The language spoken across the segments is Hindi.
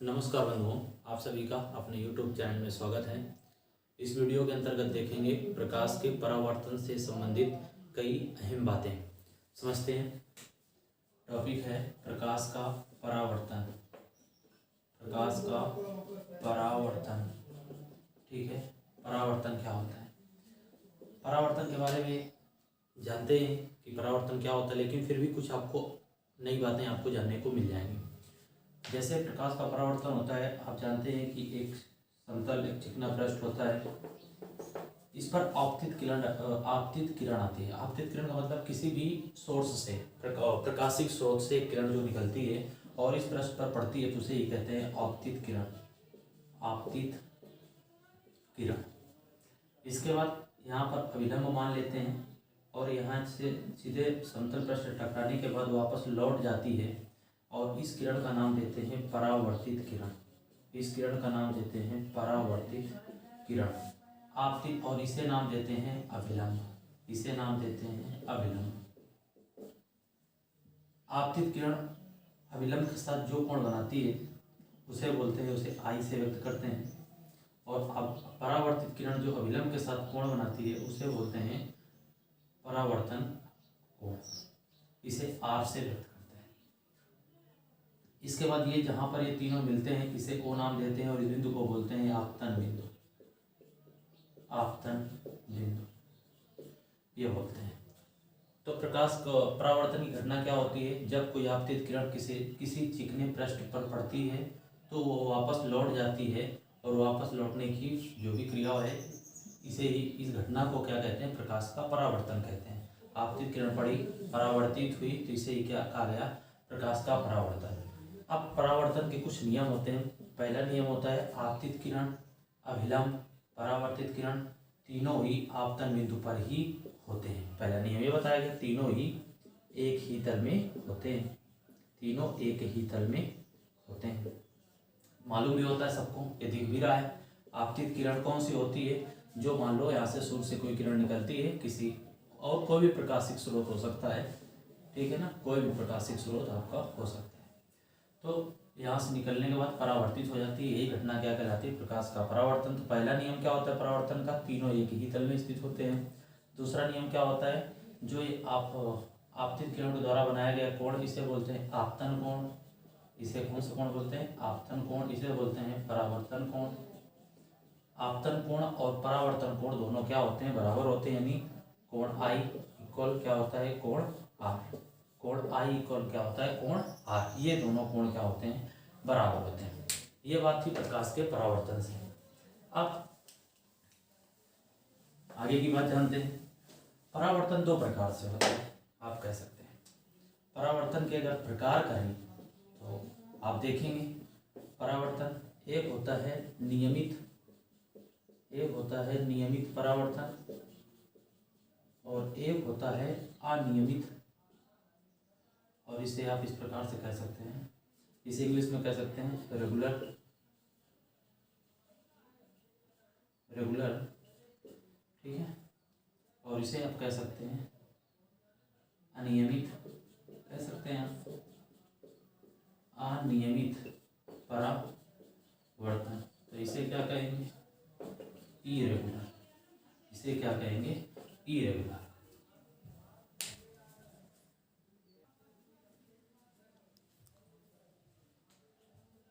नमस्कार बंधुओं, आप सभी का अपने YouTube चैनल में स्वागत है। इस वीडियो के अंतर्गत देखेंगे प्रकाश के परावर्तन से संबंधित कई अहम बातें। समझते हैं। टॉपिक है प्रकाश का परावर्तन। प्रकाश का परावर्तन, ठीक है। परावर्तन क्या होता है? परावर्तन के बारे में जानते हैं कि परावर्तन क्या होता है, लेकिन फिर भी कुछ आपको नई बातें आपको जानने को मिल जाएंगी। जैसे प्रकाश का परावर्तन होता है, आप जानते हैं कि एक समतल एक चिकना पृष्ठ होता है, इस पर आपतित किरण आती है। आपतित किरण का मतलब किसी भी सोर्स से, प्रकाशिक स्रोत से किरण जो निकलती है और इस पृष्ठ पर पड़ती है तो उसे ही कहते हैं आपतित किरण। आपतित किरण। इसके बाद यहाँ पर अभिलंब मान लेते हैं और यहाँ से सीधे समतल पृष्ठ टकराने के बाद वापस लौट जाती है और इस किरण का नाम देते हैं परावर्तित किरण। इस किरण का नाम देते हैं परावर्तित किरण। आपतित, और इसे नाम देते हैं अभिलंब। इसे नाम देते हैं अभिलंब। आपतित किरण अभिलंब के साथ जो कोण बनाती है उसे बोलते हैं, उसे आई से व्यक्त करते हैं। और अब परावर्तित किरण जो अभिलंब के साथ कोण बनाती है उसे बोलते हैं परावर्तन कोण। इसे आर से व्यक्त करते हैं। इसके बाद ये जहाँ पर ये तीनों मिलते हैं इसे ओ नाम देते हैं और इस बिंदु को बोलते हैं आपतन बिंदु। आपतन बिंदु ये बोलते हैं। तो प्रकाश का परावर्तन की घटना क्या होती है? जब कोई आपतित किरण किसी चिकने पृष्ठ पर पड़ती है तो वो वापस लौट जाती है, और वापस लौटने की जो भी क्रिया है इसे ही, इस घटना को क्या कहते हैं? प्रकाश का परावर्तन कहते हैं। आपतित किरण पड़ी, परावर्तित हुई, तो इसे ही क्या कहा गया? प्रकाश का परावर्तन। अब परावर्तन के कुछ नियम होते हैं। पहला नियम होता है आपतित किरण, अभिलंब, परावर्तित किरण तीनों ही आपतन बिंदु पर ही होते हैं। पहला नियम ये बताया गया, तीनों ही एक ही तल में होते हैं। तीनों एक ही तल में होते हैं। मालूम भी होता है सबको, ये दिख भी रहा है। आपतित किरण कौन सी होती है? जो मान लो यहाँ से सूर्य से कोई किरण निकलती है, किसी और कोई भी प्रकाशिक स्रोत हो सकता है, ठीक है ना, कोई भी प्रकाशिक स्रोत आपका हो सकता है। तो यहाँ से निकलने के बाद परावर्तित हो जाती है। यही घटना क्या कहलाती है? प्रकाश का परावर्तन। तो पहला नियम क्या होता है परावर्तन का? तीनों एक ही तल में स्थित होते हैं। दूसरा नियम क्या होता है? जो ये आपतित किरण के द्वारा बनाया गया कोण, इसे बोलते हैं आपतन कोण। इसे कौन सा कोण बोलते हैं? आपतन कोण। इसे बोलते हैं परावर्तन कोण। आपतन कोण और परावर्तन कोण दोनों क्या होते हैं? बराबर होते हैं, यानी कोण आई इक्वल क्या होता है? कोण आर। कोण आई इक्वल क्या होता है? कोण आर। ये दोनों कोण क्या होते हैं? बराबर होते हैं। ये बात थी प्रकाश के परावर्तन से। अब आगे की बात जानते हैं। परावर्तन दो प्रकार से होता है, आप कह सकते हैं। परावर्तन के अगर प्रकार करें तो आप देखेंगे, परावर्तन एक होता है नियमित, एक होता है नियमित परावर्तन और एक होता है अनियमित। और इसे आप इस प्रकार से कह सकते हैं, इसे इंग्लिश में कह सकते हैं रेगुलर। रेगुलर, ठीक है। और इसे आप कह सकते हैं अनियमित, कह सकते हैं आप अनियमित परावर्तन। तो इसे क्या कहेंगे? इरेगुलर। इसे क्या कहेंगे? इरेगुलर।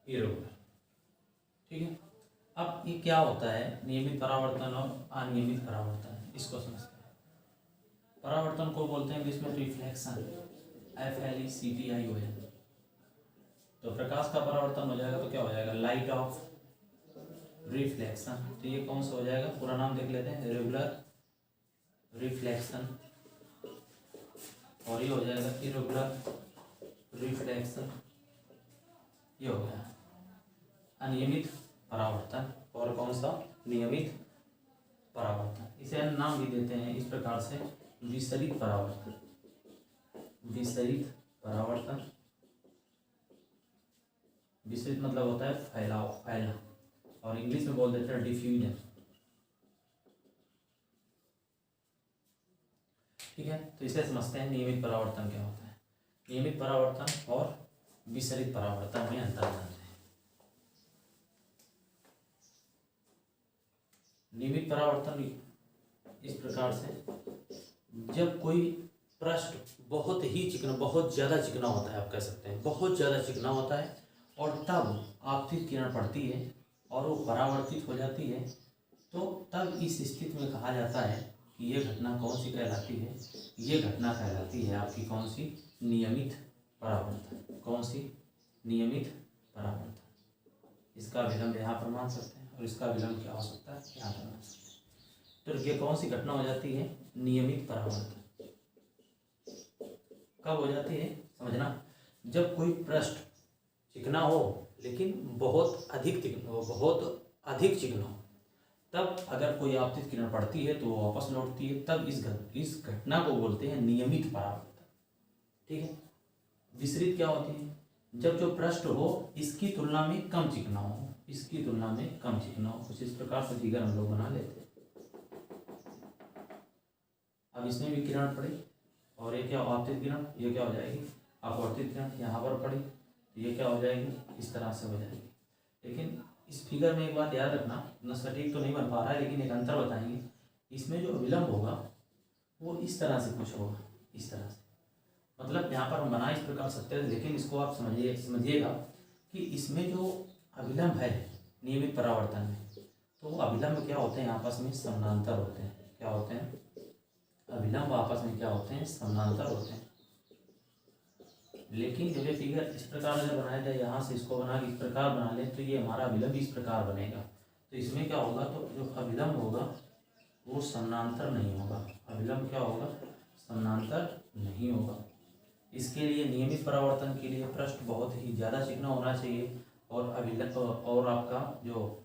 इरेगुलर, ठीक है। अब ये क्या होता है नियमित परावर्तन और अनियमित परावर्तन? इसको समझते हैं। परावर्तन को बोलते हैं इंग्लिश में रिफ्लेक्शन, FLECTION। तो प्रकाश का परावर्तन हो जाएगा तो क्या हो जाएगा? Light of reflection. तो ये कौन सा हो जाएगा? पूरा नाम देख लेते हैं, रेगुलर रिफ्लेक्शन। और ये हो जाएगा इरेगुलर रिफ्लेक्शन। ये हो गया अनियमित परावर्तन। और कौन सा? नियमित परावर्तन। इसे हम नाम भी देते हैं इस प्रकार से, विसरित परावर्तन। विसरित परावर्तन। विसरित मतलब होता है फैलाव, फैलना, और इंग्लिश में बोल देते हैं डिफ्यूजन, ठीक है। तो इसे समझते हैं नियमित परावर्तन क्या होता है। नियमित परावर्तन और विसरित परावर्तन में अंतर जानते हैं। नियमित परावर्तन इस प्रकार से, जब कोई पृष्ठ बहुत ही चिकना, बहुत ज़्यादा चिकना होता है, आप कह सकते हैं बहुत ज़्यादा चिकना होता है, और तब आपतित किरण पड़ती है और वो परावर्तित हो जाती है, तो तब इस स्थिति में कहा जाता है कि ये घटना कौन सी कहलाती है, ये घटना कहलाती है आपकी कौन सी, नियमित परावर्तन। कौन सी, नियमित परावर्तन। इसका विलंब यहाँ पर मान सकते हैं और इसका विलंब क्या हो सकता है, यहाँ पर मान सकते हैं। तो ये कौन सी घटना हो जाती है, नियमित परावर्तन। कब हो जाती है समझना, जब कोई पृष्ठ चिकना हो लेकिन बहुत अधिक चिकना हो, तब अगर कोई आपतित किरण पड़ती है तो वो वापस लौटती है, तब इस घटना को बोलते हैं नियमित परावर्तन। ठीक है। विसरित क्या होती है, जब जो पृष्ठ हो इसकी तुलना में कम चिकना हो, इसकी तुलना में कम चिकना हो। कुछ इस प्रकार से फिगर हम लोग बना लेते हैं। अब इसमें भी किरण पड़ी और ये क्या आपतित किरण, ये क्या हो जाएगी अपवर्तित किरण, यहाँ पर पड़ी तो ये क्या हो जाएगी, इस तरह से हो जाएगी। लेकिन इस फिगर में एक बात याद रखना, न सटीक तो नहीं बन पा रहा है लेकिन एक अंतर बताएंगे। इसमें जो विलंब होगा वो इस तरह से कुछ होगा, इस तरह से, मतलब यहाँ पर हम बना इस प्रकार सकते हैं, लेकिन इसको आप समझिएगा कि इसमें जो अविलंब है नियमित परावर्तन में, तो अविलंब क्या होते हैं, आपस में समानांतर होते हैं। क्या होते हैं, अविलंब आपस में क्या होते हैं, समानांतर होते हैं। लेकिन जब ये फिगर इस प्रकार अगर बनाया जाए, यहाँ से इसको बना के इस प्रकार बना ले तो ये हमारा अविलंब इस प्रकार बनेगा। तो इसमें क्या होगा, तो जो अविलंब होगा वो समानांतर नहीं होगा। अविलंब क्या होगा, समानांतर नहीं होगा। इसके लिए नियमित परावर्तन के लिए पृष्ठ बहुत ही ज़्यादा चिकना होना चाहिए, और अविलंब और आपका जो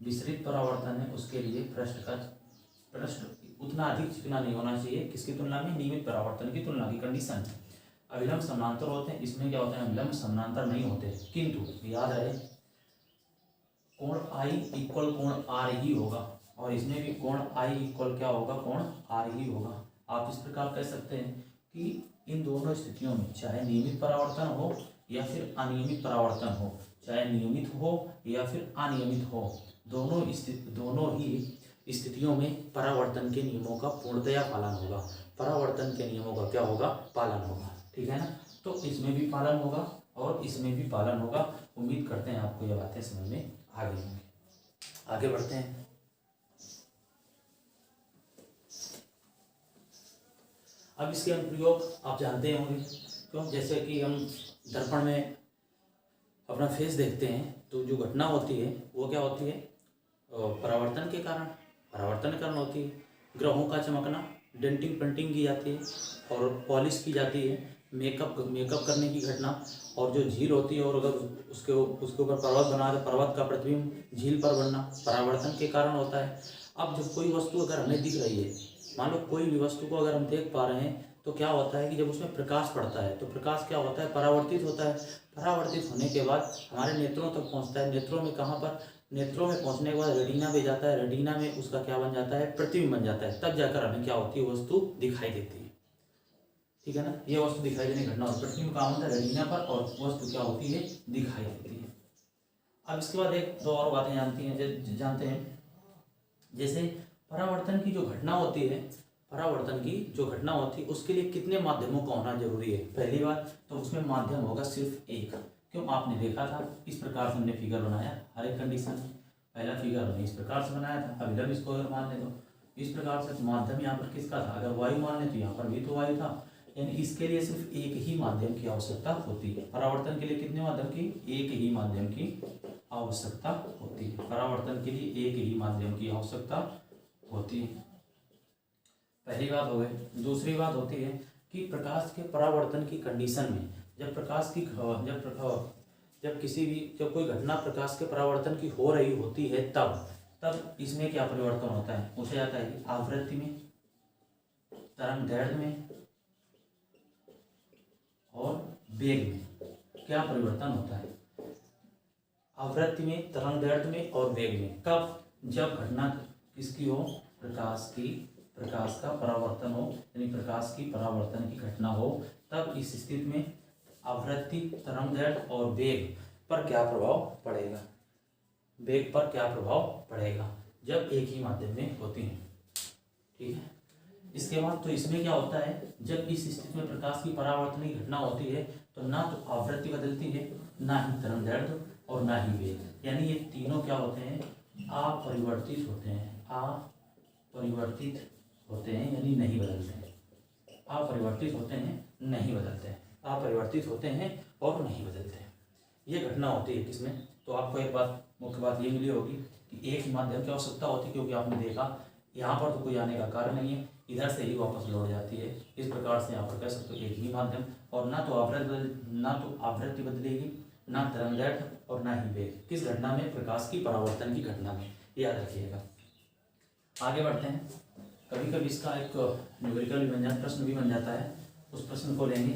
विसरित परावर्तन है उसके लिए पृष्ठ उतना अधिक चिकना नहीं होना चाहिए। किसकी तुलना में, नियमित परावर्तन की तुलना की कंडीशन। अविलंब समानांतर होते हैं, इसमें क्या होता है, अविलंब समानांतर नहीं होते, किंतु याद रहे कोण I इक्वल कोण R ही होगा, और इसमें भी कोण I इक्वल क्या होगा, कोण R ही होगा। आप इस प्रकार कह सकते हैं कि इन दोनों स्थितियों में, चाहे नियमित परावर्तन हो या फिर अनियमित परावर्तन हो, चाहे नियमित हो या फिर अनियमित हो, दोनों ही स्थितियों में परावर्तन के नियमों का पूर्णतया पालन होगा। परावर्तन के नियमों का क्या होगा, पालन होगा। ठीक है ना। तो इसमें भी पालन होगा और इसमें भी पालन होगा। उम्मीद करते हैं आपको ये बातें समझ में आ गई होंगी। आगे बढ़ते हैं। अब इसके अनुप्रयोग आप जानते होंगे, क्यों, जैसे कि हम दर्पण में अपना फेस देखते हैं तो जो घटना होती है वो क्या होती है, परावर्तन के कारण होती है। ग्रहों का चमकना, डेंटिंग पेंटिंग की जाती है और पॉलिश की जाती है, मेकअप करने की घटना, और जो झील होती है और अगर उसके ऊपर पर्वत बना दे, पर्वत का प्रतिबिंब झील पर बनना परावर्तन के कारण होता है। अब जब कोई वस्तु अगर हमें दिख रही है, मान लो कोई भी वस्तु को अगर हम देख पा रहे हैं, तो क्या होता है कि जब उसमें प्रकाश पड़ता है तो प्रकाश क्या होता है, परावर्तित होता है। परावर्तित होने के बाद हमारे नेत्रों तक पहुंचता है। नेत्रों में कहाँ पर, नेत्रों में पहुंचने के बाद रेटिना पे जाता है। रेटिना में उसका क्या बन जाता है, प्रतिबिंब बन जाता है। तब जाकर हमें क्या होती है, वस्तु दिखाई देती है। ठीक है ना, ये वस्तु दिखाई देने की घटना होती है। प्रतिबिंब कहाँ होता है, रेटिना पर, और वस्तु क्या होती है, दिखाई देती है। अब इसके बाद एक दो और बातें जानते हैं। जैसे परावर्तन की जो घटना होती है, उसके लिए कितने माध्यमों का होना जरूरी है। पहली बात तो उसमें माध्यम होगा सिर्फ एक। क्यों, आपने देखा था इस प्रकार से हमने फिगर बनाया हर एक कंडीशन में। पहला फिगर हमने इस प्रकार से बनाया था, अविलंब इसको अगर मान ले तो इस प्रकार से, माध्यम यहाँ पर किसका था, अगर वायु मान ले तो यहाँ पर भी तो वायु था। यानी इसके लिए सिर्फ एक ही माध्यम की आवश्यकता होती है। परावर्तन के लिए कितने माध्यम की, एक ही माध्यम की आवश्यकता होती है। परावर्तन के लिए एक ही माध्यम की आवश्यकता होती है। पहली बात हो गई। दूसरी बात होती है कि प्रकाश के परावर्तन की कंडीशन में, जब कोई घटना प्रकाश के परावर्तन की हो रही होती है, तब इसमें क्या परिवर्तन होता है, पूछा जाता है कि आवृत्ति में, तरंगदैर्घ्य में और वेग में क्या परिवर्तन होता है। आवृत्ति में, तरंगदैर्घ्य में और वेग में। कब, जब घटना किसकी हो, प्रकाश का परावर्तन हो, यानी प्रकाश की परावर्तन की घटना हो, तब इस स्थिति में आवृत्ति, तरंगदैर्घ्य और वेग पर क्या प्रभाव पड़ेगा, जब एक ही माध्यम में होती हैं। ठीक है, इसके बाद तो इसमें क्या होता है, जब इस स्थिति में प्रकाश की परावर्तनीय घटना होती है तो ना तो आवृत्ति बदलती है, ना ही तरंगदैर्ध्य और ना ही वेग, यानी ये तीनों क्या होते हैं, अपरिवर्तित होते हैं। अपरिवर्तित होते हैं यानी नहीं बदलते हैं। अपरिवर्तित होते हैं, नहीं बदलते हैं। अपरिवर्तित होते हैं और नहीं बदलते हैं। ये घटना होती है किसमें, तो आपको एक बात, मुख्य बात ये मिली होगी कि एक ही माध्यम की आवश्यकता होती है, क्योंकि आपने देखा यहाँ पर तो कोई आने का कारण नहीं है, इधर से ही वापस लौट जाती है। इस प्रकार से यहाँ पर कह सकते हो एक ही माध्यम, और ना तो आवृत्ति बदलेगी, ना तरंगदैर्ध्य और ना ही वेग। किस घटना में, प्रकाश की परावर्तन की घटना में, याद रखिएगा। आगे बढ़ते हैं। कभी कभी इसका एक न्यूमेरिकल भी बन जाता, प्रश्न भी बन जाता है। उस प्रश्न को लेंगे।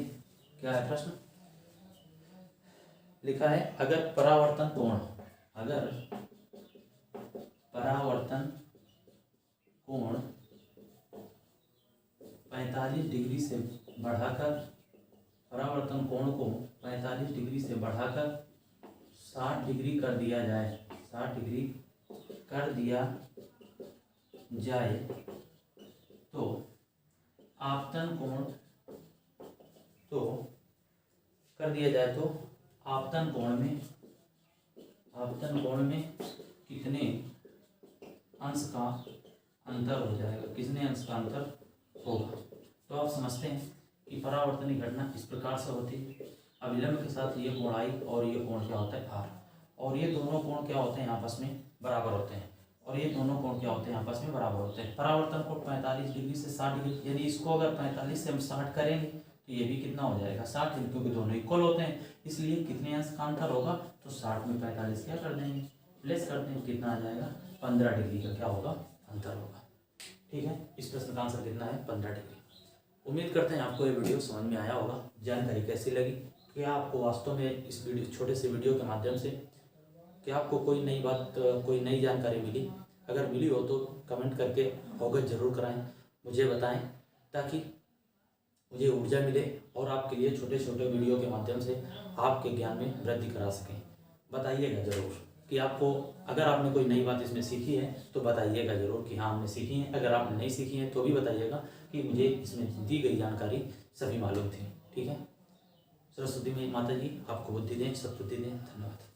क्या है प्रश्न, लिखा है अगर परावर्तन कोण 45 डिग्री से बढ़ाकर, परावर्तन कोण को 45 डिग्री से बढ़ाकर 60 डिग्री कर दिया जाए, 60 डिग्री कर दिया जाए तो आपतन कोण, तो कर दिया जाए तो आपतन कोण में कितने अंश का अंतर हो जाएगा, कितने अंश का अंतर होगा। तो आप समझते हैं कि परावर्तनीय घटना इस प्रकार से होती है। अभिलंब के साथ ये कोण आई और ये कोण क्या होता है आर, और ये दोनों कोण क्या होते हैं आपस में बराबर होते हैं, और ये दोनों कोण क्या होते हैं आपस में बराबर होते हैं। परावर्तन कोण 45 डिग्री से 60 डिग्री, यानी इसको अगर 45 से हम 60 करेंगे तो ये भी कितना हो जाएगा 60, क्योंकि दोनों इक्वल होते हैं, इसलिए कितने अंश का अंतर होगा, तो 60 में 45 क्या कर देंगे, प्लस कर देंगे, कितना आ जाएगा 15 डिग्री का क्या होगा अंतर होगा। ठीक है, इस प्रश्न का आंसर कितना है 15 डिग्री। उम्मीद करते हैं आपको ये वीडियो समझ में आया होगा। जानकारी कैसी लगी, क्या आपको वास्तव में इस वीडियो, छोटे से वीडियो के माध्यम से क्या आपको कोई नई बात, कोई नई जानकारी मिली? अगर मिली हो तो कमेंट करके अवगत जरूर कराएं, मुझे बताएं, ताकि मुझे ऊर्जा मिले और आपके लिए छोटे छोटे वीडियो के माध्यम से आपके ज्ञान में वृद्धि करा सकें। बताइएगा ज़रूर कि आपको, अगर आपने कोई नई बात इसमें सीखी है तो बताइएगा ज़रूर कि हाँ हमने सीखी है। अगर आपने नहीं सीखी है तो भी बताइएगा कि मुझे इसमें दी गई जानकारी सभी मालूम थी। ठीक है, सरस्वती माता जी आपको बुद्धि दें, सद्बुद्धि दें। धन्यवाद।